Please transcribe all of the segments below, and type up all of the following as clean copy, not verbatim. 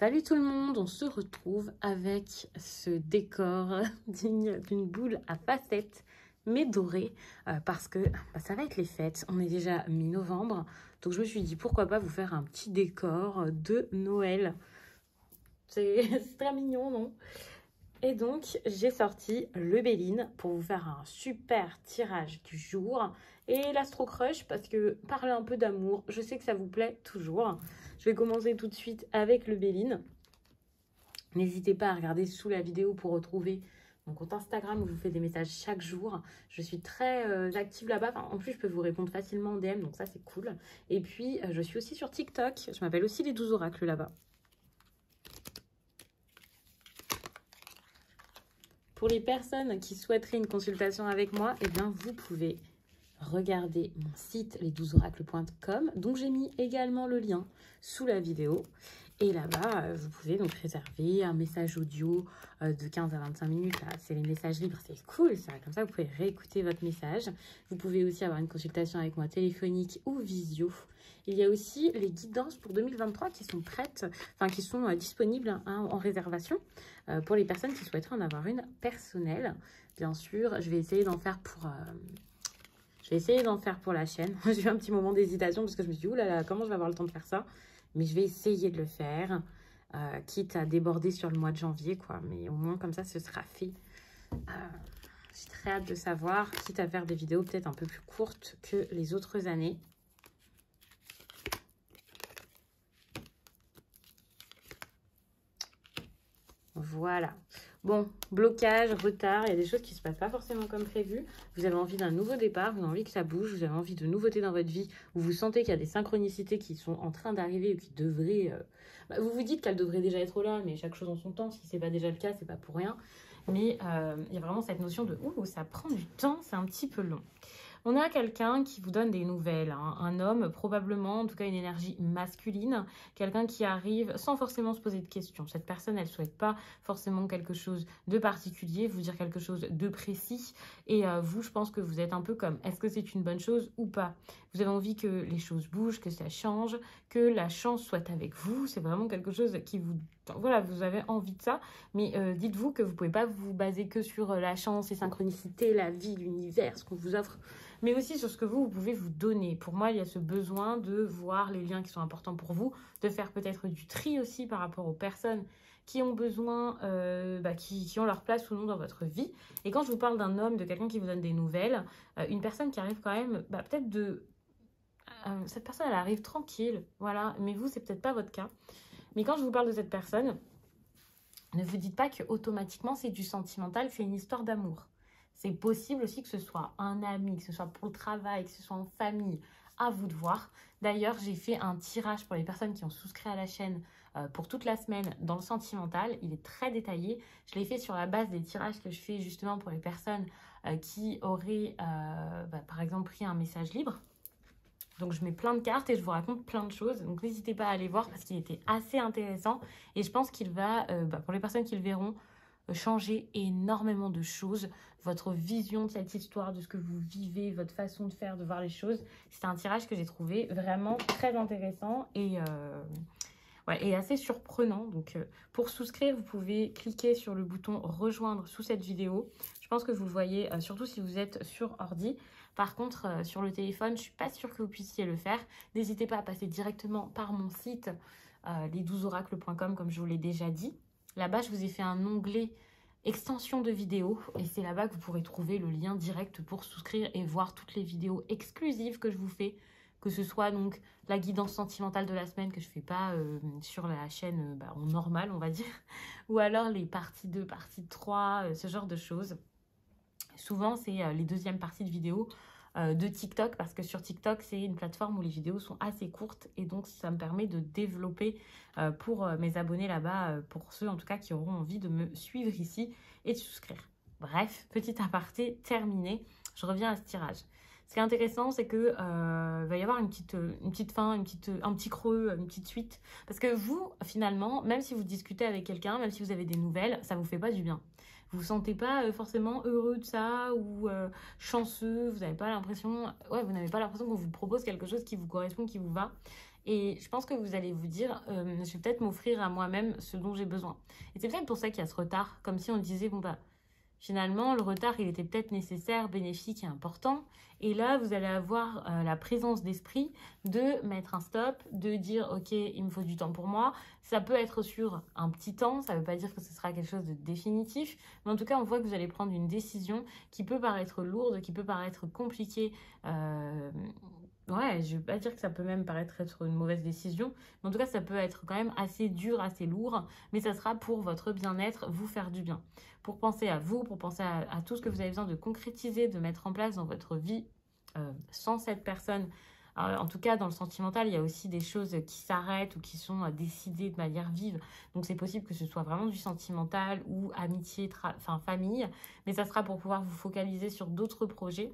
Salut tout le monde, on se retrouve avec ce décor digne d'une boule à facettes, mais dorée, parce que ça va être les fêtes. On est déjà mi-novembre, donc je me suis dit pourquoi pas vous faire un petit décor de Noël. C'est très mignon, non? Et donc, j'ai sorti le Béline pour vous faire un super tirage du jour. Et l'Astro Crush, parce que parler un peu d'amour, je sais que ça vous plaît toujours. Je vais commencer tout de suite avec le Béline. N'hésitez pas à regarder sous la vidéo pour retrouver mon compte Instagram où je vous fais des messages chaque jour. Je suis très active là-bas. Enfin, en plus, je peux vous répondre facilement en DM, donc ça, c'est cool. Et puis, je suis aussi sur TikTok. Je m'appelle aussi les 12 oracles là-bas. Pour les personnes qui souhaiteraient une consultation avec moi, eh bien, vous pouvez regarder mon site les12oracles.com. Donc, j'ai mis également le lien sous la vidéo. Et là-bas, vous pouvez donc réserver un message audio de 15 à 25 minutes. C'est les messages libres, c'est cool ça. Comme ça, vous pouvez réécouter votre message. Vous pouvez aussi avoir une consultation avec moi téléphonique ou visio. Il y a aussi les guidances pour 2023 qui sont prêtes, enfin qui sont disponibles en réservation pour les personnes qui souhaiteraient en avoir une personnelle. Bien sûr, je vais essayer d'en faire pour... la chaîne. J'ai eu un petit moment d'hésitation parce que je me suis dit, oulala, comment je vais avoir le temps de faire ça? Mais je vais essayer de le faire, quitte à déborder sur le mois de janvier, quoi. Mais au moins, comme ça, ce sera fait. J'ai très hâte de savoir, quitte à faire des vidéos peut-être un peu plus courtes que les autres années. Voilà. Bon, blocage, retard, il y a des choses qui ne se passent pas forcément comme prévu. Vous avez envie d'un nouveau départ, vous avez envie que ça bouge, vous avez envie de nouveautés dans votre vie, où vous sentez qu'il y a des synchronicités qui sont en train d'arriver ou qui devraient... vous vous dites qu'elles devraient déjà être là, mais chaque chose en son temps. Si ce n'est pas déjà le cas, c'est pas pour rien. Mais il y a vraiment cette notion de « ouh, ça prend du temps, c'est un petit peu long ». On a quelqu'un qui vous donne des nouvelles, hein. Un homme probablement, en tout cas une énergie masculine, quelqu'un qui arrive sans forcément se poser de questions. Cette personne, elle ne souhaite pas forcément quelque chose de particulier, vous dire quelque chose de précis. Et vous, je pense que vous êtes un peu comme, est-ce que c'est une bonne chose ou pas? Vous avez envie que les choses bougent, que ça change, que la chance soit avec vous. C'est vraiment quelque chose qui vous... Voilà, vous avez envie de ça, mais dites-vous que vous ne pouvez pas vous baser que sur la chance, les synchronicités, la vie, l'univers, ce qu'on vous offre, mais aussi sur ce que vous pouvez vous donner. Pour moi, il y a ce besoin de voir les liens qui sont importants pour vous, de faire peut-être du tri aussi par rapport aux personnes qui ont besoin, qui ont leur place ou non dans votre vie. Et quand je vous parle d'un homme, de quelqu'un qui vous donne des nouvelles, une personne qui arrive quand même, peut-être de... cette personne, elle arrive tranquille, voilà, mais vous, c'est peut-être pas votre cas. Mais quand je vous parle de cette personne, ne vous dites pas que automatiquement c'est du sentimental, c'est une histoire d'amour. C'est possible aussi que ce soit un ami, que ce soit pour le travail, que ce soit en famille, à vous de voir. D'ailleurs, j'ai fait un tirage pour les personnes qui ont souscrit à la chaîne pour toute la semaine dans le sentimental. Il est très détaillé. Je l'ai fait sur la base des tirages que je fais justement pour les personnes qui auraient, par exemple, pris un message libre. Donc, je mets plein de cartes et je vous raconte plein de choses. Donc, n'hésitez pas à aller voir parce qu'il était assez intéressant. Et je pense qu'il va, pour les personnes qui le verront, changer énormément de choses. Votre vision de cette histoire, de ce que vous vivez, votre façon de faire, de voir les choses. C'est un tirage que j'ai trouvé vraiment très intéressant et assez surprenant. Donc, pour souscrire, vous pouvez cliquer sur le bouton « Rejoindre » sous cette vidéo. Je pense que vous le voyez, surtout si vous êtes sur ordi. Par contre, sur le téléphone, je ne suis pas sûre que vous puissiez le faire. N'hésitez pas à passer directement par mon site, les12oracles.com, comme je vous l'ai déjà dit. Là-bas, je vous ai fait un onglet extension de vidéos et c'est là-bas que vous pourrez trouver le lien direct pour souscrire et voir toutes les vidéos exclusives que je vous fais, que ce soit donc la guidance sentimentale de la semaine que je ne fais pas sur la chaîne en normal, on va dire, ou alors les parties 2, partie 3, ce genre de choses. Souvent, c'est les deuxièmes parties de vidéos de TikTok, parce que sur TikTok, c'est une plateforme où les vidéos sont assez courtes et donc ça me permet de développer pour mes abonnés là-bas, pour ceux en tout cas qui auront envie de me suivre ici et de souscrire. Bref, petit aparté terminé, je reviens à ce tirage. Ce qui est intéressant, c'est que va y avoir une petite fin, un petit creux, une petite suite. Parce que vous, finalement, même si vous discutez avec quelqu'un, même si vous avez des nouvelles, ça ne vous fait pas du bien. Vous ne vous sentez pas forcément heureux de ça ou chanceux. Vous n'avez pas l'impression, vous n'avez pas l'impression qu'on vous propose quelque chose qui vous correspond, qui vous va. Et je pense que vous allez vous dire, je vais peut-être m'offrir à moi-même ce dont j'ai besoin. Et c'est peut-être pour ça qu'il y a ce retard, comme si on disait, bon bah, finalement, le retard, il était peut-être nécessaire, bénéfique et important. Et là, vous allez avoir la présence d'esprit de mettre un stop, de dire, ok, il me faut du temps pour moi. Ça peut être sur un petit temps, ça ne veut pas dire que ce sera quelque chose de définitif. Mais en tout cas, on voit que vous allez prendre une décision qui peut paraître lourde, qui peut paraître compliquée. Ouais, je ne vais pas dire que ça peut même paraître être une mauvaise décision. Mais en tout cas, ça peut être quand même assez dur, assez lourd. Mais ça sera pour votre bien-être, vous faire du bien. Pour penser à vous, pour penser à tout ce que vous avez besoin de concrétiser, de mettre en place dans votre vie sans cette personne. En tout cas, dans le sentimental, il y a aussi des choses qui s'arrêtent ou qui sont décidées de manière vive. Donc, c'est possible que ce soit vraiment du sentimental ou amitié, enfin famille. Mais ça sera pour pouvoir vous focaliser sur d'autres projets,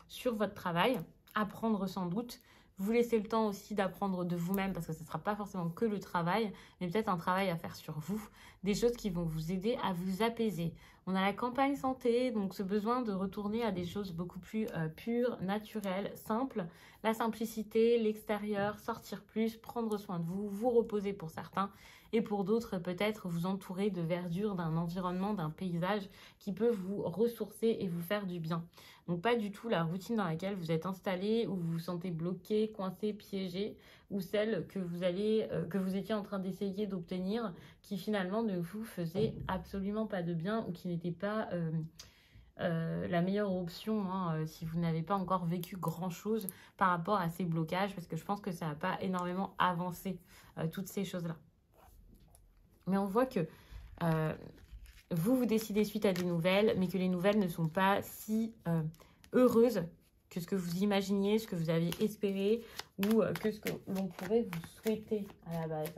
sur votre travail, apprendre sans doute. Vous laissez le temps aussi d'apprendre de vous-même parce que ce ne sera pas forcément que le travail, mais peut-être un travail à faire sur vous. Des choses qui vont vous aider à vous apaiser. On a la campagne santé, donc ce besoin de retourner à des choses beaucoup plus pures, naturelles, simples. La simplicité, l'extérieur, sortir plus, prendre soin de vous, vous reposer pour certains. Et pour d'autres, peut-être vous entourer de verdure, d'un environnement, d'un paysage qui peut vous ressourcer et vous faire du bien. Donc pas du tout la routine dans laquelle vous êtes installé, où vous vous sentez bloqué, coincé, piégé, ou celle que vous étiez en train d'essayer d'obtenir, qui finalement ne vous faisait absolument pas de bien ou qui n'était pas la meilleure option si vous n'avez pas encore vécu grand-chose par rapport à ces blocages, parce que je pense que ça n'a pas énormément avancé toutes ces choses-là. Mais on voit que vous décidez suite à des nouvelles, mais que les nouvelles ne sont pas si heureuses que ce que vous imaginiez, ce que vous aviez espéré ou que ce que l'on pourrait vous souhaiter à la base.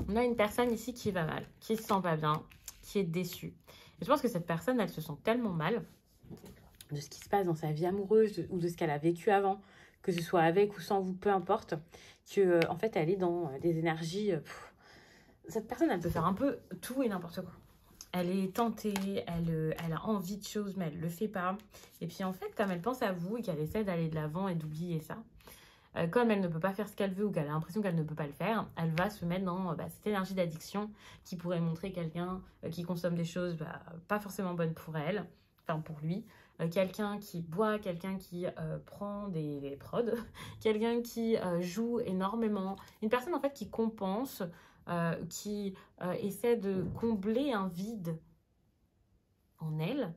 On a une personne ici qui va mal, qui se sent pas bien, qui est déçue. Et je pense que cette personne, elle se sent tellement mal de ce qui se passe dans sa vie amoureuse ou de ce qu'elle a vécu avant, que ce soit avec ou sans vous, peu importe, que en fait, elle est dans des énergies... Cette personne, elle peut faire un peu tout et n'importe quoi. Elle est tentée, elle a envie de choses, mais elle ne le fait pas. Et puis en fait, comme elle pense à vous et qu'elle essaie d'aller de l'avant et d'oublier ça, comme elle ne peut pas faire ce qu'elle veut ou qu'elle a l'impression qu'elle ne peut pas le faire, elle va se mettre dans cette énergie d'addiction qui pourrait montrer quelqu'un qui consomme des choses pas forcément bonnes pour elle, enfin pour lui, quelqu'un qui boit, quelqu'un qui prend des prods, quelqu'un qui joue énormément, une personne en fait qui compense, qui essaie de combler un vide en elle,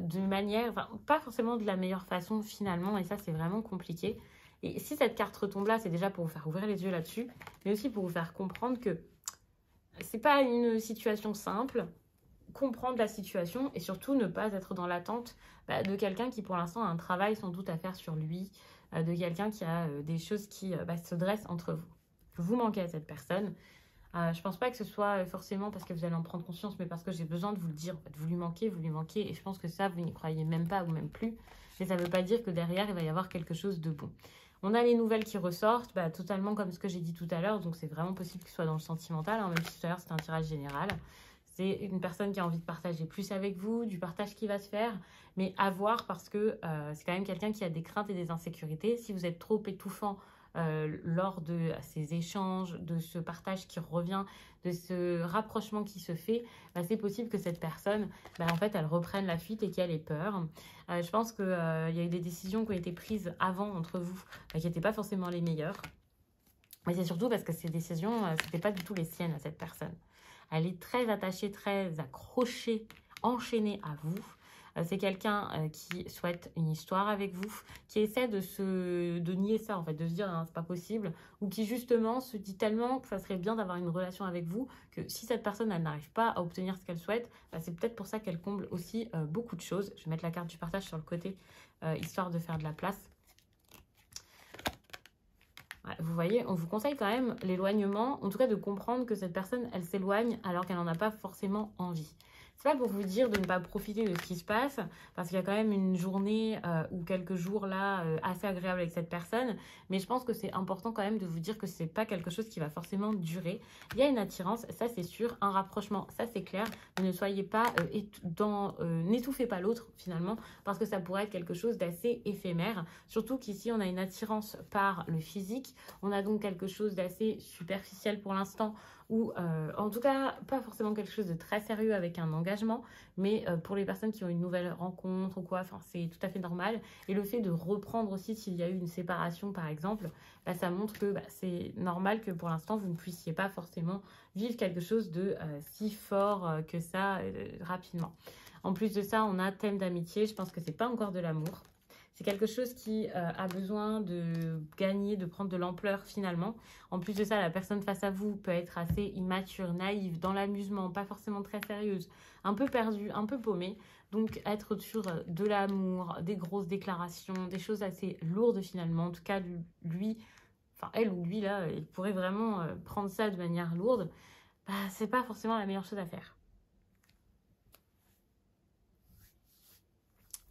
de manière, pas forcément de la meilleure façon finalement, et ça c'est vraiment compliqué. Et si cette carte retombe là, c'est déjà pour vous faire ouvrir les yeux là-dessus, mais aussi pour vous faire comprendre que c'est pas une situation simple, comprendre la situation et surtout ne pas être dans l'attente de quelqu'un qui pour l'instant a un travail sans doute à faire sur lui, de quelqu'un qui a des choses qui se dressent entre vous. Vous manquez à cette personne. Je pense pas que ce soit forcément parce que vous allez en prendre conscience, mais parce que j'ai besoin de vous le dire. En fait, vous lui manquez, et je pense que ça, vous n'y croyez même pas ou même plus. Mais ça ne veut pas dire que derrière, il va y avoir quelque chose de bon. On a les nouvelles qui ressortent, totalement comme ce que j'ai dit tout à l'heure, donc c'est vraiment possible qu'il soit dans le sentimental, même si tout à l'heure c'était un tirage général. C'est une personne qui a envie de partager plus avec vous, du partage qui va se faire, mais à voir parce que c'est quand même quelqu'un qui a des craintes et des insécurités. Si vous êtes trop étouffant lors de ces échanges, de ce partage qui revient, de ce rapprochement qui se fait, c'est possible que cette personne, en fait, elle reprenne la fuite et qu'elle ait peur. Je pense qu'il y a eu des décisions qui ont été prises avant entre vous, qui n'étaient pas forcément les meilleures. Mais c'est surtout parce que ces décisions, ce n'étaient pas du tout les siennes à cette personne. Elle est très attachée, très accrochée, enchaînée à vous. C'est quelqu'un qui souhaite une histoire avec vous, qui essaie de nier ça, en fait, de se dire c'est pas possible, ou qui justement se dit tellement que ça serait bien d'avoir une relation avec vous, que si cette personne elle n'arrive pas à obtenir ce qu'elle souhaite, c'est peut-être pour ça qu'elle comble aussi beaucoup de choses. Je vais mettre la carte du partage sur le côté, histoire de faire de la place. Vous voyez, on vous conseille quand même l'éloignement, en tout cas de comprendre que cette personne, elle s'éloigne alors qu'elle n'en a pas forcément envie. C'est pas pour vous dire de ne pas profiter de ce qui se passe, parce qu'il y a quand même une journée ou quelques jours là assez agréables avec cette personne, mais je pense que c'est important quand même de vous dire que c'est pas quelque chose qui va forcément durer. Il y a une attirance, ça c'est sûr, un rapprochement, ça c'est clair, mais ne soyez pas n'étouffez pas l'autre finalement, parce que ça pourrait être quelque chose d'assez éphémère, surtout qu'ici on a une attirance par le physique, on a donc quelque chose d'assez superficiel pour l'instant, ou en tout cas pas forcément quelque chose de très sérieux avec un engagement, mais pour les personnes qui ont une nouvelle rencontre ou quoi, enfin c'est tout à fait normal. Et le fait de reprendre aussi s'il y a eu une séparation par exemple, bah, ça montre que c'est normal que pour l'instant vous ne puissiez pas forcément vivre quelque chose de si fort que ça rapidement. En plus de ça, on a thème d'amitié, je pense que c'est pas encore de l'amour. C'est quelque chose qui a besoin de gagner, de prendre de l'ampleur finalement. En plus de ça, la personne face à vous peut être assez immature, naïve, dans l'amusement, pas forcément très sérieuse, un peu perdue, un peu paumée. Donc être sur de l'amour, des grosses déclarations, des choses assez lourdes finalement. En tout cas, lui, enfin elle ou lui là, il pourrait vraiment prendre ça de manière lourde. Bah, c'est pas forcément la meilleure chose à faire.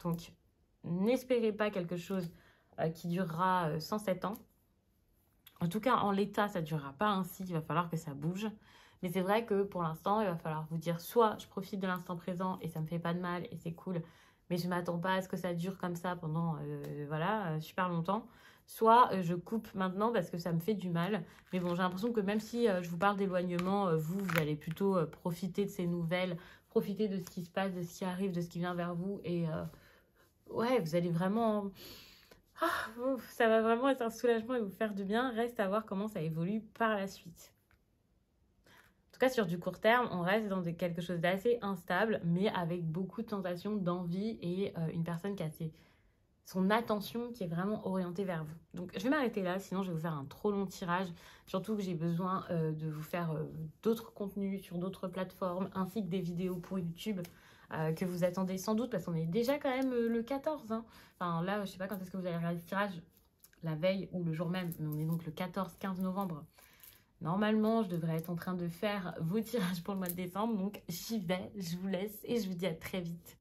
Donc, n'espérez pas quelque chose qui durera 107 ans. En tout cas, en l'état, ça ne durera pas ainsi. Il va falloir que ça bouge. Mais c'est vrai que pour l'instant, il va falloir vous dire soit je profite de l'instant présent et ça ne me fait pas de mal et c'est cool, mais je ne m'attends pas à ce que ça dure comme ça pendant super longtemps. Soit je coupe maintenant parce que ça me fait du mal. Mais bon, j'ai l'impression que même si je vous parle d'éloignement, vous allez plutôt profiter de ces nouvelles, profiter de ce qui se passe, de ce qui arrive, de ce qui vient vers vous et... ouais, vous allez vraiment... Ah, ça va vraiment être un soulagement et vous faire du bien. Reste à voir comment ça évolue par la suite. En tout cas, sur du court terme, on reste dans quelque chose d'assez instable, mais avec beaucoup de tentations, d'envie et une personne qui a son attention qui est vraiment orientée vers vous. Donc, je vais m'arrêter là, sinon je vais vous faire un trop long tirage. Surtout que j'ai besoin de vous faire d'autres contenus sur d'autres plateformes, ainsi que des vidéos pour YouTube. Que vous attendez sans doute, parce qu'on est déjà quand même le 14. Hein. Enfin là, je sais pas quand est-ce que vous allez regarder ce tirage, la veille ou le jour même, mais on est donc le 14-15 novembre. Normalement, je devrais être en train de faire vos tirages pour le mois de décembre, donc j'y vais, je vous laisse et je vous dis à très vite.